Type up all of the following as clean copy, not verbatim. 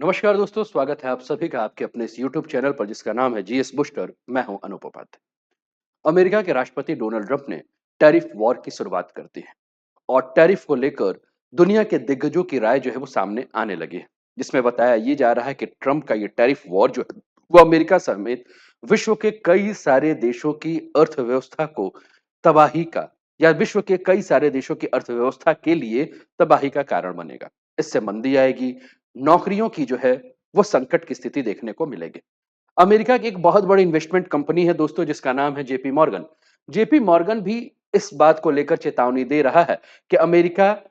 नमस्कार दोस्तों, स्वागत है आप सभी का आपके अपने इस यूट्यूब चैनल पर जिसका नाम है जीएस बूस्टर। मैं हूं अनूप उपाध्याय। अमेरिका के राष्ट्रपति डोनाल्ड ट्रंप ने टैरिफ वॉर की शुरुआत कर दी है और टैरिफ को लेकर दुनिया के दिग्गजों की राय जो है वो सामने आने लगी है, जिसमें बताया ये जा रहा है कि ट्रंप का ये टैरिफ वॉर जो है वो अमेरिका समेत विश्व के कई सारे देशों की अर्थव्यवस्था को तबाही का या विश्व के कई सारे देशों की अर्थव्यवस्था के लिए तबाही का कारण बनेगा। इससे मंदी आएगी, नौकरियों की जो है वो संकट की स्थिति देखने को मिलेगी। अमेरिका की एक बहुत बड़ी इन्वेस्टमेंट कंपनी है दोस्तों जिसका नाम है जेपी मॉर्गन। जेपी मॉर्गन भी इस बात को लेकर चेतावनी दे रहा है कि अमेरिका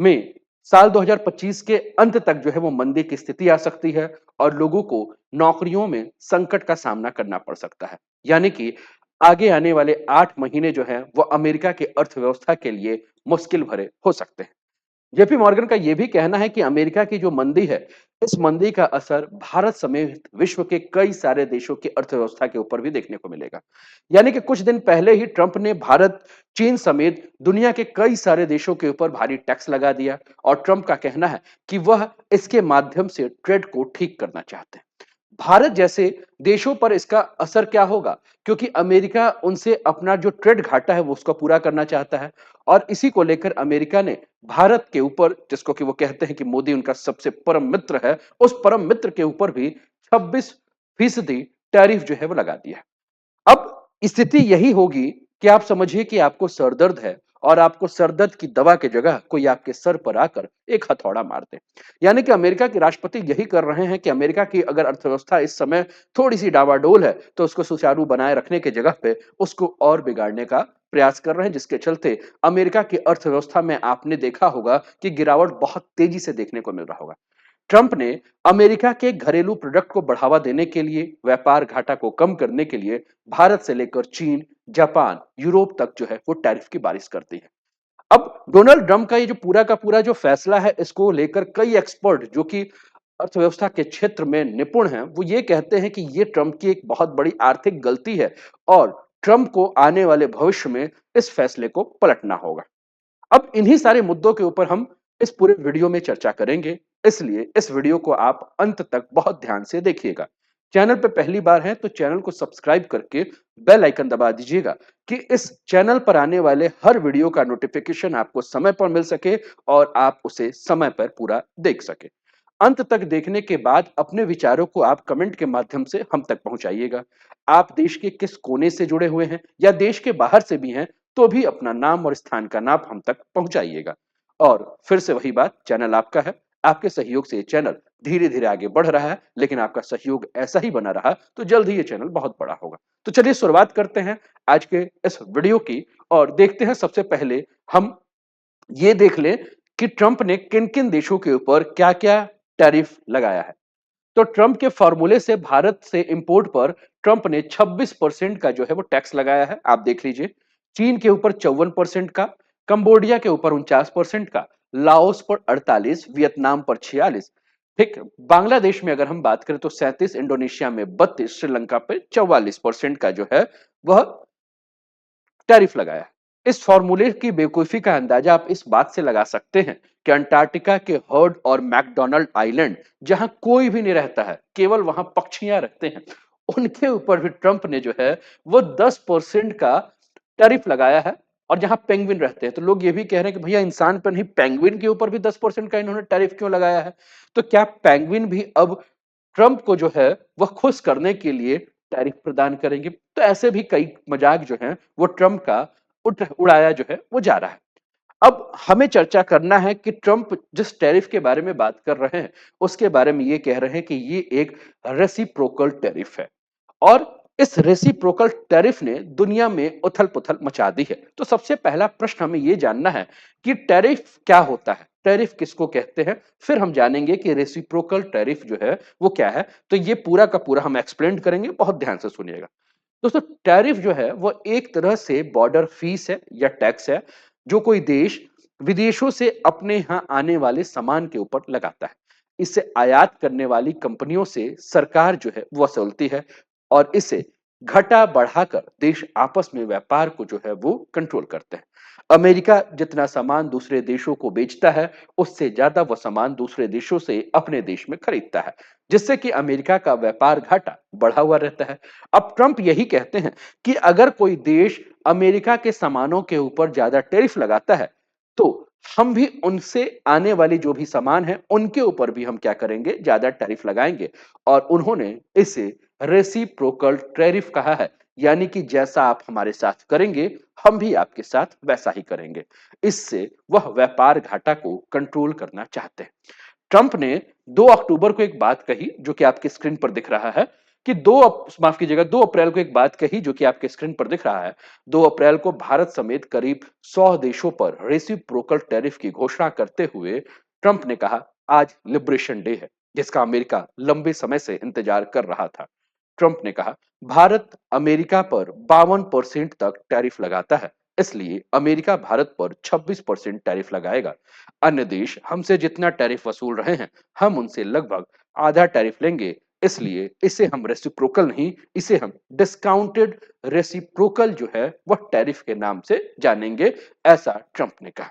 में साल 2025 के अंत तक जो है वो मंदी की स्थिति आ सकती है और लोगों को नौकरियों में संकट का सामना करना पड़ सकता है। यानी कि आगे आने वाले 8 महीने जो हैं वो अमेरिका की अर्थव्यवस्था के लिए मुश्किल भरे हो सकते हैं। जेपी मॉर्गन का यह भी कहना है कि अमेरिका की जो मंदी है, इस मंदी का असर भारत समेत विश्व के कई सारे देशों की अर्थव्यवस्था के ऊपर भी देखने को मिलेगा। यानी कि कुछ दिन पहले ही ट्रंप ने भारत, चीन समेत दुनिया के कई सारे देशों के ऊपर भारी टैक्स लगा दिया और ट्रंप का कहना है कि वह इसके माध्यम से ट्रेड को ठीक करना चाहते हैं। भारत जैसे देशों पर इसका असर क्या होगा? क्योंकि अमेरिका उनसे अपना जो ट्रेड घाटा है वो उसको पूरा करना चाहता है और इसी को लेकर अमेरिका ने भारत के ऊपर, जिसको कि वो कहते हैं कि मोदी उनका सबसे परम मित्र है, उस परम मित्र के ऊपर भी 26% टैरिफ जो है वो लगा दिया है। अब स्थिति यही होगी कि आप समझिए कि आपको सरदर्द है और आपको सरदर्द की दवा की जगह कोई आपके सर पर आकर एक हथौड़ा मार दे। यानी कि अमेरिका के राष्ट्रपति यही कर रहे हैं कि अमेरिका की अगर अर्थव्यवस्था इस समय थोड़ी-सी डावाडोल है, तो उसको सुचारू बनाए रखने की जगह पे उसको और बिगाड़ने का प्रयास कर रहे हैं, जिसके चलते अमेरिका की अर्थव्यवस्था में आपने देखा होगा कि गिरावट बहुत तेजी से देखने को मिल रहा होगा। ट्रंप ने अमेरिका के घरेलू प्रोडक्ट को बढ़ावा देने के लिए, व्यापार घाटा को कम करने के लिए भारत से लेकर चीन, जापान, यूरोप तक जो है वो टैरिफ की बारिश कर दी है। अब डोनाल्ड ट्रंप का ये जो पूरा का पूरा जो फैसला है, इसको लेकर कई एक्सपर्ट जो कि अर्थव्यवस्था के क्षेत्र में निपुण हैं, वो ये कहते हैं कि ये ट्रंप की एक बहुत बड़ी आर्थिक गलती है और ट्रंप को आने वाले भविष्य में इस फैसले को पलटना होगा। अब इन्हीं सारे मुद्दों के ऊपर हम इस पूरे वीडियो में चर्चा करेंगे, इसलिए इस वीडियो को आप अंत तक बहुत ध्यान से देखिएगा। चैनल पे पहली बार हैं तो चैनल को सब्सक्राइब करके बेल आइकन दबा दीजिएगा कि इस चैनल पर आने वाले हर वीडियो का नोटिफिकेशन आपको समय पर मिल सके और आप उसे समय पर पूरा देख सके। अंत तक देखने के बाद अपने विचारों को आप कमेंट के माध्यम से हम तक पहुंचाइएगा। आप देश के किस कोने से जुड़े हुए हैं या देश के बाहर से भी हैं, तो भी अपना नाम और स्थान का नाम हम तक पहुंचाइएगा। और फिर से वही बात, चैनल आपका है, आपके सहयोग से ये चैनल धीरे-धीरे आगे बढ़ रहा है, लेकिन आपका सहयोग ऐसा ही बना रहा तो जल्द ही ये चैनल बहुत बड़ा होगा। तो चलिए शुरुआत करते हैं आज के इस वीडियो की और देखते हैं। सबसे पहले हम ये देख लें कि ट्रंप ने किन-किन देशों के ऊपर क्या-क्या टैरिफ लगाया है। तो ट्रंप के फॉर्मूले से भारत से इंपोर्ट पर ट्रंप ने 26% का जो है वो टैक्स लगाया है, आप देख लीजिए। चीन के ऊपर 54% का, कंबोडिया के ऊपर 49% का, लाओस पर 48, वियतनाम पर 46, ठीक। बांग्लादेश में अगर हम बात करें तो 37, इंडोनेशिया में 32, श्रीलंका पे 44% का जो है वह टैरिफ लगाया है। इस फॉर्मूले की बेवकूफी का अंदाजा आप इस बात से लगा सकते हैं कि अंटार्कटिका के हर्ड और मैकडोनल्ड आइलैंड, जहां कोई भी नहीं रहता है, केवल वहां पक्षियां रहते हैं, उनके ऊपर भी ट्रंप ने जो है वो 10% का टैरिफ लगाया है। और जहां पेंगुइन रहते हैं, तो लोग ये भी कह रहे हैं कि भैया इंसान पर नहीं, पेंगुइन के ऊपर भी 10% का इन्होंने टैरिफ क्यों लगाया है? तो क्या पेंगुइन भी अब ट्रंप को जो है वह खुश करने के लिए टैरिफ प्रदान करेंगे? तो ऐसे भी कई मजाक जो हैं वो ट्रंप का उड़ाया जो है वो जा रहा है। अब हमें चर्चा करना है कि ट्रंप जिस टैरिफ के बारे में बात कर रहे हैं, उसके बारे में ये कह रहे हैं कि ये एक रेसिप्रोकल टैरिफ है और इस रेसिप्रोकल टैरिफ ने दुनिया में उथल-पुथल मचा दी है। तो सबसे पहला प्रश्न हमें ये जानना है कि टैरिफ क्या होता है? टैरिफ किसको कहते हैं? फिर हम जानेंगे कि रेसिप्रोकल टैरिफ जो है वो क्या है? तो ये पूरा का पूरा हम एक्सप्लेन करेंगे, बहुत ध्यान से सुनिएगा। दोस्तों, टैरिफ जो है वो एक तरह से बॉर्डर फीस है या टैक्स है, जो कोई देश विदेशों से अपने यहाँ आने वाले सामान के ऊपर लगाता है। इसे आयात करने वाली कंपनियों से सरकार जो है वो वसूलती है और इसे घटा बढ़ाकर देश आपस में व्यापार को जो है वो कंट्रोल करते हैं। अमेरिका जितना सामान दूसरे देशों को बेचता है, उससे ज्यादा वह सामान दूसरे देशों से अपने देश में खरीदता है, जिससे कि अमेरिका का व्यापार घाटा बढ़ा हुआ रहता है। अब ट्रंप यही कहते हैं कि अगर कोई देश अमेरिका के सामानों के ऊपर ज्यादा टैरिफ लगाता है, तो हम भी उनसे आने वाली जो भी सामान है, उनके ऊपर भी हम क्या करेंगे, ज्यादा टैरिफ लगाएंगे। और उन्होंने इसे रेसिप्रोकल टैरिफ कहा है, यानी कि जैसा आप हमारे साथ करेंगे, हम भी आपके साथ वैसा ही करेंगे। इससे वह व्यापार घाटा को कंट्रोल करना चाहते हैं। ट्रंप ने 2 अक्टूबर को एक बात कही, जो कि आपकी स्क्रीन पर दिख रहा है, कि 2 अप्रैल को एक बात कही, जो कि आपके स्क्रीन पर दिख रहा है। 2 अप्रैल को भारत समेत करीब 100 देशों पर रेसिप्रोकल टैरिफ की घोषणा करते हुए ट्रंप ने कहा, आज लिबरेशन डे है, जिसका अमेरिका लंबे समय से इंतजार कर रहा था। ट्रंप ने कहा, भारत अमेरिका पर 52% तक टैरिफ लगाता है, इसलिए अमेरिका भारत पर 26% टैरिफ लगाएगा। अन्य देश हमसे जितना टैरिफ वसूल रहे हैं, हम उनसे लगभग आधा टैरिफ लेंगे। इसलिए इसे हम रेसिप्रोकल नहीं, इसे हम डिस्काउंटेड रेसिप्रोकल जो है वह टैरिफ के नाम से जानेंगे, ऐसा ट्रंप ने कहा।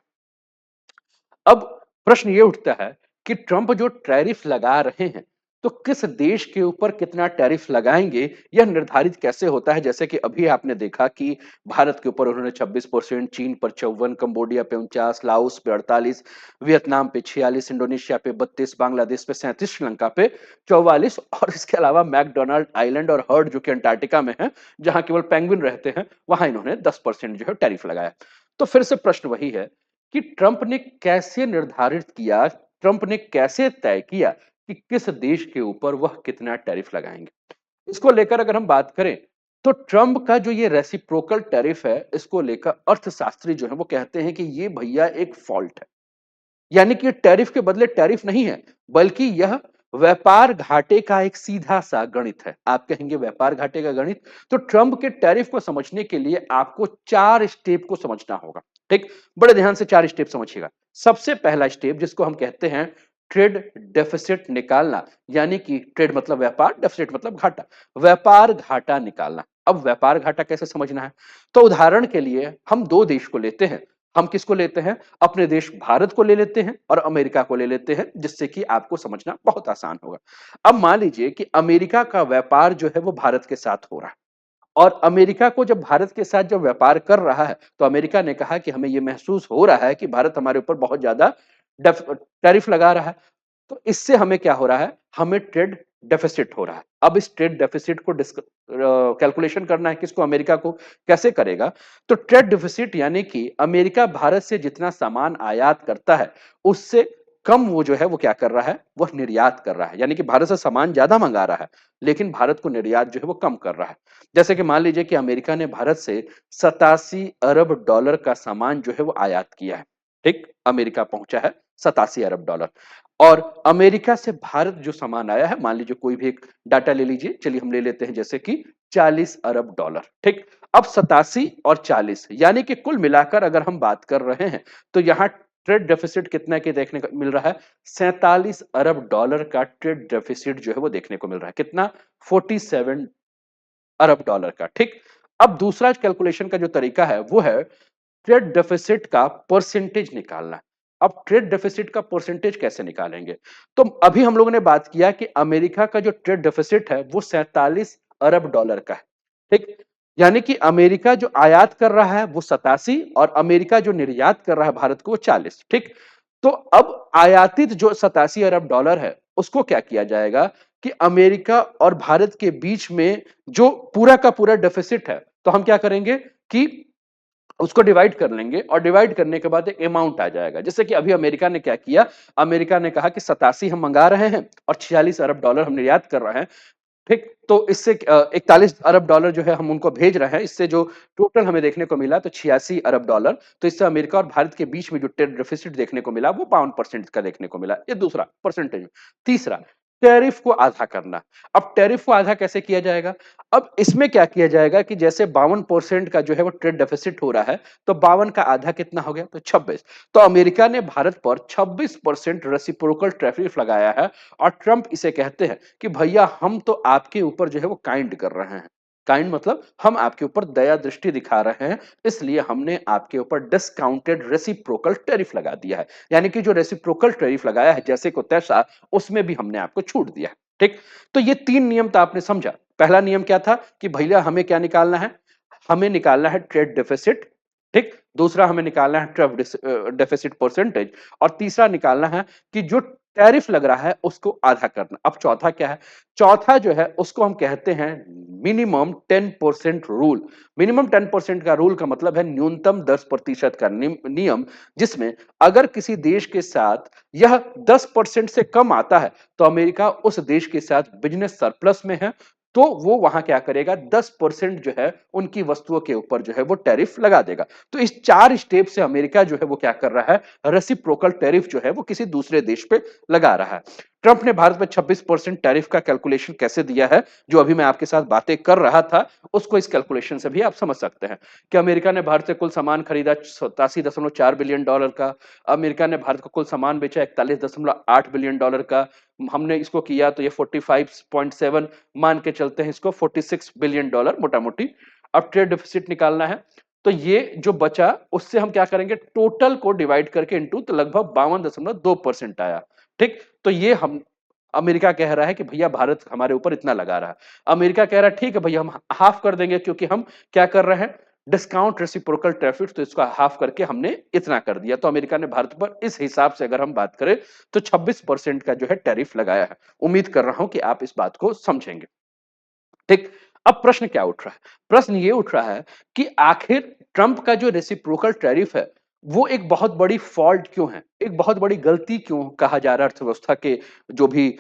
अब प्रश्न ये उठता है कि ट्रंप जो टैरिफ लगा रहे हैं, तो किस देश के ऊपर कितना टैरिफ लगाएंगे, यह निर्धारित कैसे होता है? जैसे कि अभी आपने देखा कि भारत के ऊपर उन्होंने 26%, चीन पर 54, कंबोडिया पे 49, लाओस पे 48, वियतनाम पे 46, इंडोनेशिया पे 32, बांग्लादेश पे 37, श्रीलंका पे 44, और इसके अलावा मैकडोनाल्ड आइलैंड और हर्ड जो कि अंटार्कटिका में है, जहां केवल पेंगुइन रहते हैं, वहां इन्होंने 10% जो है टैरिफ लगाया। तो फिर से प्रश्न वही है कि ट्रंप ने कैसे निर्धारित किया, ट्रंप ने कैसे तय किया कि किस देश के ऊपर वह कितना टैरिफ लगाएंगे। इसको लेकर अगर हम बात करें, तो ट्रंप का जो ये रेसिप्रोकल टैरिफ है, इसको लेकर अर्थशास्त्री जो है वो कहते हैं कि ये भैया एक फॉल्ट है। यानी कि टैरिफ के बदले टैरिफ नहीं है, बल्कि यह व्यापार घाटे का एक सीधा सा गणित है। आप कहेंगे व्यापार घाटे का गणित, तो ट्रंप के टैरिफ को समझने के लिए आपको 4 स्टेप को समझना होगा। ठीक, बड़े ध्यान से 4 स्टेप समझिएगा। सबसे पहला स्टेप, जिसको हम कहते हैं ट्रेड डेफिसिट निकालना, यानी कि ट्रेड मतलब व्यापार, डेफिसिट मतलब घाटा, व्यापार घाटा निकालना। अब व्यापार घाटा कैसे समझना है? तो उदाहरण के लिए हम 2 देश को लेते हैं। हम किसको लेते हैं? अपने देश भारत को ले लेते हैं और अमेरिका को ले लेते हैं, जिससे कि आपको समझना बहुत आसान होगा। अब मान लीजिए कि अमेरिका का व्यापार जो है वो भारत के साथ हो रहा है, और अमेरिका को जब भारत के साथ जब व्यापार कर रहा है, तो अमेरिका ने कहा कि हमें ये महसूस हो रहा है कि भारत हमारे ऊपर बहुत ज्यादा टैरिफ लगा रहा है। तो इससे हमें क्या हो रहा है? हमें ट्रेड डेफिसिट हो रहा है। अब इस ट्रेड डेफिसिट को कैलकुलेशन करना है किसको? अमेरिका को। कैसे करेगा? तो ट्रेड डेफिसिट यानी कि अमेरिका भारत से जितना सामान आयात करता है, उससे कम वो जो है वो क्या कर रहा है? वह निर्यात कर रहा है। यानी कि भारत से सामान ज्यादा मंगा रहा है, लेकिन भारत को निर्यात जो है वो कम कर रहा है। जैसे कि मान लीजिए कि अमेरिका ने भारत से 87 अरब डॉलर का सामान जो है वो आयात किया है। ठीक, अमेरिका पहुंचा है 87 अरब डॉलर। और अमेरिका से भारत जो सामान आया है, मान लीजिए कोई भी एक डाटा ले लीजिए, चलिए हम ले लेते हैं जैसे कि 40 अरब डॉलर। ठीक, अब 87 और 40 यानी कि कुल मिलाकर अगर हम बात कर रहे हैं, तो यहाँ ट्रेड डेफिसिट कितना के देखने को मिल रहा है? 47 अरब डॉलर का ट्रेड डेफिसिट जो है वो देखने को मिल रहा है। कितना? 47 अरब डॉलर का। ठीक, अब दूसरा कैलकुलेशन का जो तरीका है वो है ट्रेड डेफिसिट का परसेंटेज निकालना। अब ट्रेड डेफिसिट का परसेंटेज कैसे निकालेंगे? तो अभी हम लोगों ने बात किया कि अमेरिका का जो ट्रेड डेफिसिट है वो 47 अरब डॉलर का है। ठीक, यानी कि अमेरिका जो आयात कर रहा है वो 87, और अमेरिका जो निर्यात कर रहा है भारत को वो 40। ठीक, तो अब आयातित जो 87 अरब डॉलर है, उसको क्या किया जाएगा कि अमेरिका और भारत के बीच में जो पूरा का पूरा डेफिसिट है, तो हम क्या करेंगे कि उसको डिवाइड कर लेंगे, और डिवाइड करने के बाद एक अमाउंट आ जाएगा। जैसे कि अभी अमेरिका ने क्या किया, अमेरिका ने कहा कि 87 हम मंगा रहे हैं और 46 अरब डॉलर हम निर्यात कर रहे हैं। ठीक, तो इससे 41 अरब डॉलर जो है हम उनको भेज रहे हैं। इससे जो टोटल हमें देखने को मिला तो 86 अरब डॉलर। तो इससे अमेरिका और भारत के बीच में जो ट्रेड डेफिसिट देखने को मिला वो 52% का देखने को मिला। ये दूसरा परसेंटेज। तीसरा, टैरिफ को आधा करना। अब टैरिफ को आधा कैसे किया जाएगा? अब इसमें क्या किया जाएगा कि जैसे 52% का जो है वो ट्रेड डेफिसिट हो रहा है, तो 52 का आधा कितना हो गया? तो 26। तो अमेरिका ने भारत पर 26% रेसिप्रोकल टैरिफ लगाया है, और ट्रंप इसे कहते हैं कि भैया हम तो आपके ऊपर जो है वो काइंड कर रहे हैं। काइंड मतलब हम आपके ऊपर दया दृष्टि दिखा रहे हैं, इसलिए हमने आपके ऊपर डिस्काउंटेड रेसिप्रोकल टैरिफ लगा दिया है। यानी कि जो रेसिप्रोकल टैरिफ लगाया है जैसे को तैसा, उसमें भी हमने आपको छूट दिया है। ठीक? तो ये 3 नियम तो आपने समझा। पहला नियम क्या था कि भैया हमें क्या निकालना है? हमें निकालना है ट्रेड डेफिसिट, ठीक? दूसरा हमें निकालना है डेफिसिट परसेंटेज, और तीसरा निकालना है कि जो टैरिफ लग रहा है उसको आधा करना। अब चौथा क्या है? चौथा जो है उसको हम कहते हैं मिनिमम 10% रूल। मिनिमम 10% का रूल का मतलब है न्यूनतम 10% का नियम, जिसमें अगर किसी देश के साथ यह 10% से कम आता है तो अमेरिका उस देश के साथ बिजनेस सरप्लस में है, तो वो वहां क्या करेगा, 10% जो है उनकी वस्तुओं के ऊपर जो है वो टैरिफ लगा देगा। तो इस 4 स्टेप से अमेरिका जो है वो क्या कर रहा है, रेसिप्रोकल टैरिफ जो है वो किसी दूसरे देश पे लगा रहा है। ट्रंप ने भारत में 26% टैरिफ का कैलकुलेशन कैसे दिया है, जो अभी मैं आपके साथ बातें कर रहा था, उसको इस कैलकुलेशन से भी आप समझ सकते हैं कि अमेरिका ने भारत से कुल सामान खरीदा 87.4 बिलियन डॉलर का, अमेरिका ने भारत को कुल सामान बेचा 41.8 बिलियन डॉलर का, हमने इसको किया तो ये 45.7, मान के चलते हैं इसको 46 बिलियन डॉलर मोटा मोटी। अब ट्रेड डेफिसिट निकालना है, तो ये जो बचा उससे हम क्या करेंगे, टोटल को डिवाइड करके इनटू, तो लगभग 52.2% आया। ठीक? तो ये हम अमेरिका कह रहा है कि भैया भारत हमारे ऊपर इतना लगा रहा है, अमेरिका कह रहा है ठीक है भैया हम हाफ कर देंगे, क्योंकि हम क्या कर रहे हैं, डिस्काउंट रेसिप्रोकल टैरिफ, तो इसका हाफ करके हमने इतना कर दिया। तो अमेरिका ने भारत पर इस हिसाब से अगर हम बात करें तो 26% का जो है टैरिफ लगाया है। उम्मीद कर रहा हूं कि आप इस बात को समझेंगे। ठीक? अब प्रश्न क्या उठ रहा है? प्रश्न ये उठ रहा है कि आखिर ट्रंप का जो रेसिप्रोकल टैरिफ है, वो एक बहुत बड़ी फॉल्ट क्यों है? एक बहुत बड़ी गलती क्यों कहा जा रहा है अर्थव्यवस्था के जो भी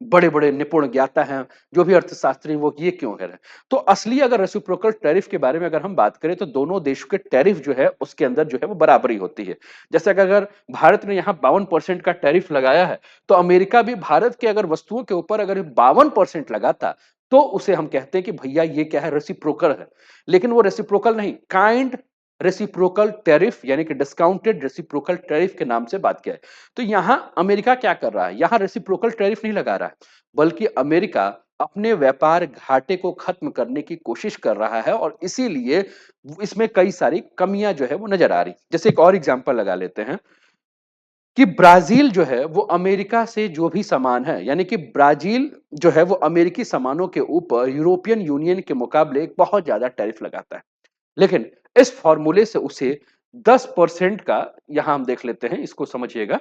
बड़े-बड़े निपुण ज्ञाता हैं, जो भी अर्थशास्त्री वो ये क्यों कह रहे हैं? तो असली अगर रेसिप्रोकल टैरिफ के बारे में अगर हम बात करें तो दोनों देशों के टैरिफ जो है उसके अंदर जो है वो बराबरी होती है। जैसे कि अगर भारत ने यहाँ 52% का टैरिफ लगाया है, तो अमेरिका भी भारत के अगर वस्तुओं के ऊपर अगर 52% लगाता, तो उसे हम कहते हैं कि भैया ये क्या है, रेसिप्रोकल है। लेकिन वो रेसिप्रोकल नहीं, काइंड रेसिप्रोकल टैरिफ यानी कि डिस्काउंटेड रेसिप्रोकल टैरिफ के नाम से बात किया है। तो यहां अमेरिका क्या कर रहा है, यहां रेसिप्रोकल टैरिफ नहीं लगा रहा है, बल्कि अमेरिका अपने व्यापार घाटे को खत्म करने की कोशिश कर रहा है, और इसीलिए इसमें कई सारी कमियां जो है वो नजर आ रही। जैसे एक और एग्जांपल लगा लेते हैं कि ब्राजील जो है वो अमेरिका से जो भी सामान है, यानी कि ब्राजील जो है वो अमेरिकी सामानों के ऊपर यूरोपियन यूनियन के मुकाबले एक बहुत ज्यादा टैरिफ लगाता है। लेकिन इस फॉर्मूले से उसे 10% का, यहां हम देख लेते हैं, इसको समझिएगा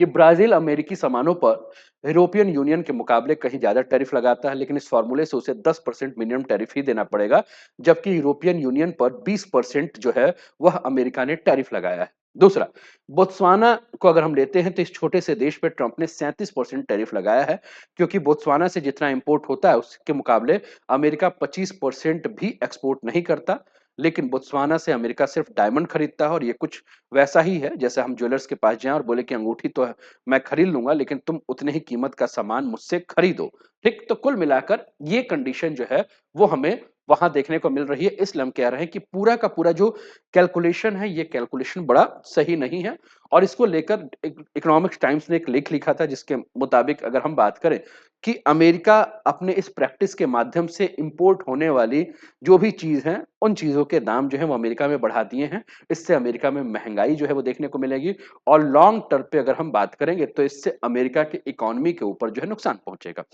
कि ब्राजील अमेरिकी सामानों पर यूरोपियन यूनियन के मुकाबले कहीं ज्यादा टैरिफ लगाता है, लेकिन इस फॉर्मूले से उसे 10% मिनिमम टैरिफ ही देना पड़ेगा, जबकि यूरोपियन यूनियन पर 20% जो है वह अमेरिका ने टैरिफ लगाया है। दूसरा, बोत्सवाना को अगर हम लेते हैं तो इस छोटे से देश पे ट्रंप ने 37% टैरिफ लगाया है, क्योंकि बोत्सवाना से जितना इंपोर्ट होता है उसके मुकाबले अमेरिका 25% भी एक्सपोर्ट नहीं करता। लेकिन बोत्सवाना से अमेरिका सिर्फ डायमंड खरीदता है, और ये कुछ वैसा ही है जैसे हम ज्वेलर्स के पास जाएं और बोले कि अंगूठी तो मैं खरीद लूंगा, लेकिन तुम उतने ही कीमत का सामान मुझसे खरीदो। ठीक? तो कुल मिलाकर ये कंडीशन जो है वो हमें वहां देखने को मिल रही है, इसलिए हम कह रहे हैं कि पूरा का पूरा जो कैलकुलेशन है ये कैलकुलेशन बड़ा सही नहीं है। और इसको लेकर इकोनॉमिक्स टाइम्स ने एक लेख लिखा था, जिसके मुताबिक अगर हम बात करें कि अमेरिका अपने इस प्रैक्टिस के माध्यम से इंपोर्ट होने वाली जो भी चीज है, उन चीजों के दाम जो है वो अमेरिका में बढ़ा दिए हैं। इससे अमेरिका में महंगाई जो है वो देखने को मिलेगी, और लॉन्ग टर्म पे अगर हम बात करेंगे तो इससे अमेरिका के इकोनॉमी के ऊपर जो है नुकसान पहुंचेगा।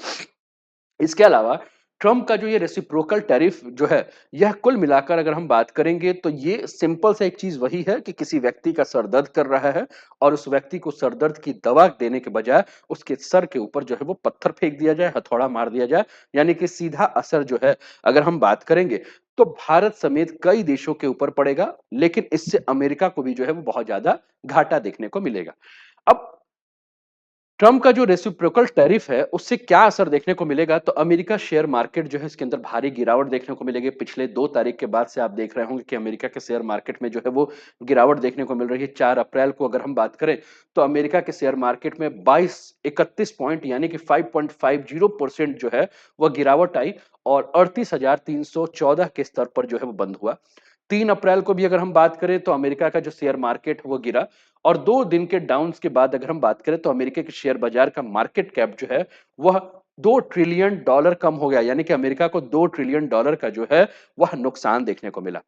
इसके अलावा ट्रंप का जो ये रेसिप्रोकल टैरिफ जो है, यह कुल मिलाकर अगर हम बात करेंगे तो ये सिंपल सा एक चीज वही है कि किसी व्यक्ति का सर दर्द कर रहा है, और उस व्यक्ति को सर दर्द की दवा देने के बजाय उसके सर के ऊपर जो है वो पत्थर फेंक दिया जाए, हथौड़ा मार दिया जाए। यानी कि सीधा असर जो है अगर हम बात करेंगे तो भारत समेत कई देशों के ऊपर पड़ेगा, लेकिन इससे अमेरिका को भी जो है वो बहुत ज्यादा घाटा देखने को मिलेगा। अब ट्रंप का जो रेसिप्रोकल टैरिफ है उससे क्या असर देखने को मिलेगा, तो अमेरिका शेयर मार्केट जो है इसके अंदर भारी गिरावट देखने को मिलेगी। पिछले 2 तारीख के बाद से आप देख रहे होंगे कि अमेरिका के शेयर मार्केट में जो है वो गिरावट देखने को मिल रही है। 4 अप्रैल को अगर हम बात करें तो अमेरिका के शेयर मार्केट में 31 पॉइंट यानी कि 5.50% जो है वह गिरावट आई, और 38,314 के स्तर पर जो है वो बंद हुआ। 3 अप्रैल को भी अगर हम बात करें तो अमेरिका का जो शेयर मार्केट वो गिरा, और 2 दिन के डाउन्स के बाद अगर हम बात करें तो अमेरिका के शेयर बाजार का मार्केट कैप जो है वह $2 ट्रिलियन कम हो गया, यानी कि अमेरिका को $2 ट्रिलियन का जो है वह नुकसान देखने को मिला।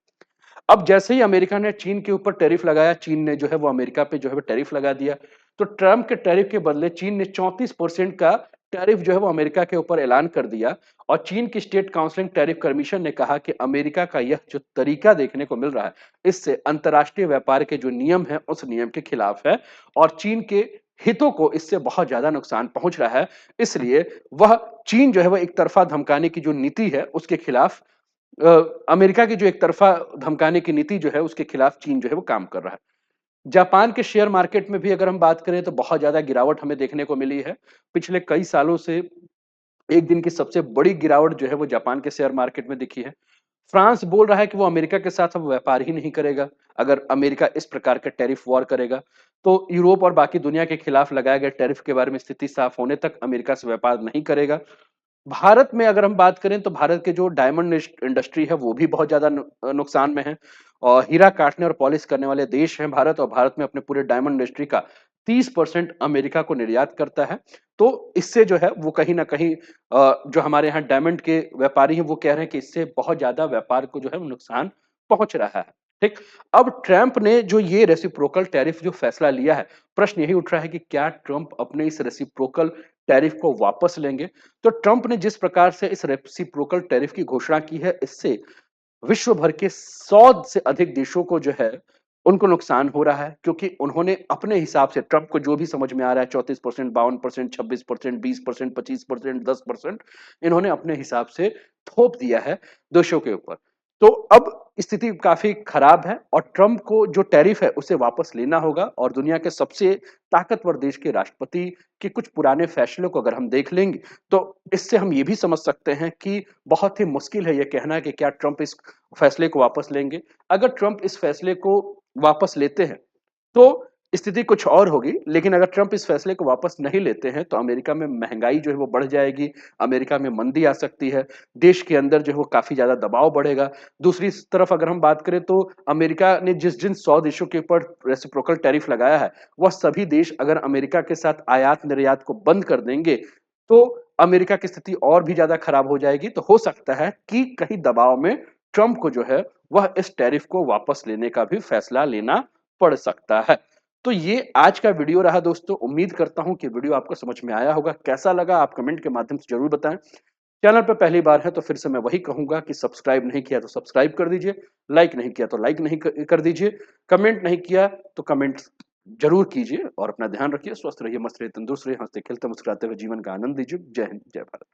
अब जैसे ही अमेरिका ने चीन के ऊपर टैरिफ लगाया, चीन ने जो है वो अमेरिका पे जो है वो टैरिफ लगा दिया। तो ट्रंप के टैरिफ के बदले चीन ने 34% का टैरिफ जो है वो अमेरिका के ऊपर ऐलान कर दिया। और चीन की स्टेट काउंसलिंग टैरिफ कमीशन ने कहा कि अमेरिका का यह जो तरीका देखने को मिल रहा है, इससे अंतर्राष्ट्रीय व्यापार के जो नियम है उस नियम के खिलाफ है और चीन के हितों को इससे बहुत ज्यादा नुकसान पहुंच रहा है। इसलिए वह चीन जो है वह एक तरफा धमकाने की जो नीति है उसके खिलाफ, अमेरिका की जो एक तरफा धमकाने की नीति जो है उसके खिलाफ चीन जो है वो काम कर रहा है। जापान के शेयर मार्केट में भी अगर हम बात करें तो बहुत ज्यादा गिरावट हमें देखने को मिली है। पिछले कई सालों से एक दिन की सबसे बड़ी गिरावट जो है वो जापान के शेयर मार्केट में दिखी है। फ्रांस बोल रहा है कि वो अमेरिका के साथ अब व्यापार ही नहीं करेगा। अगर अमेरिका इस प्रकार का टैरिफ वॉर करेगा तो यूरोप और बाकी दुनिया के खिलाफ लगाए गए टैरिफ के बारे में स्थिति साफ होने तक अमेरिका से व्यापार नहीं करेगा। भारत में अगर हम बात करें तो भारत के जो डायमंड इंडस्ट्री है वो भी बहुत ज्यादा नुकसान में है। और हीरा काटने और पॉलिश करने वाले देश हैं भारत, और भारत में अपने पूरे डायमंड इंडस्ट्री का 30% अमेरिका को निर्यात करता है। तो इससे जो है वो कहीं ना कहीं जो हमारे यहाँ डायमंड के व्यापारी हैं वो कह रहे हैं कि इससे बहुत ज्यादा व्यापार को जो है वो नुकसान पहुंच रहा है। ठीक। अब ट्रंप ने जो ये रेसिप्रोकल टैरिफ जो फैसला लिया है, प्रश्न यही उठ रहा है कि क्या ट्रंप अपने इस रेसिप्रोकल टैरिफ को वापस लेंगे। तो ट्रंप ने जिस प्रकार से इस रेसिप्रोकल टैरिफ की घोषणा की है, इससे विश्व भर के 100 से अधिक देशों को जो है उनको नुकसान हो रहा है, क्योंकि उन्होंने अपने हिसाब से ट्रंप को जो भी समझ में आ रहा है 34%, 52%, 26%, 20%, 25%, 10%, इन्होंने अपने हिसाब से थोप दिया है देशों के ऊपर। तो अब स्थिति काफी खराब है और ट्रंप को जो टैरिफ है उसे वापस लेना होगा। और दुनिया के सबसे ताकतवर देश के राष्ट्रपति के कुछ पुराने फैसलों को अगर हम देख लेंगे तो इससे हम ये भी समझ सकते हैं कि बहुत ही मुश्किल है ये कहना कि क्या ट्रंप इस फैसले को वापस लेंगे। अगर ट्रंप इस फैसले को वापस लेते हैं तो स्थिति कुछ और होगी, लेकिन अगर ट्रंप इस फैसले को वापस नहीं लेते हैं तो अमेरिका में महंगाई जो है वो बढ़ जाएगी, अमेरिका में मंदी आ सकती है, देश के अंदर जो है वो काफी ज्यादा दबाव बढ़ेगा। दूसरी तरफ अगर हम बात करें तो अमेरिका ने जिस जिन 100 देशों के ऊपर रेसिप्रोकल टैरिफ लगाया है, वह सभी देश अगर अमेरिका के साथ आयात निर्यात को बंद कर देंगे तो अमेरिका की स्थिति और भी ज्यादा खराब हो जाएगी। तो हो सकता है कि कहीं दबाव में ट्रंप को जो है वह इस टैरिफ को वापस लेने का भी फैसला लेना पड़ सकता है। तो ये आज का वीडियो रहा दोस्तों। उम्मीद करता हूं कि वीडियो आपको समझ में आया होगा। कैसा लगा आप कमेंट के माध्यम से जरूर बताएं। चैनल पर पहली बार है तो फिर से मैं वही कहूंगा कि सब्सक्राइब नहीं किया तो सब्सक्राइब कर दीजिए, लाइक नहीं किया तो लाइक नहीं कर दीजिए, कमेंट नहीं किया तो कमेंट जरूर कीजिए और अपना ध्यान रखिए, स्वस्थ रहिए, मस्त रहिए, तंदुरुस्त रहिए, हंसते खेलते मुस्कुराते हुए जीवन का आनंद लीजिए। जय हिंद, जय भारत।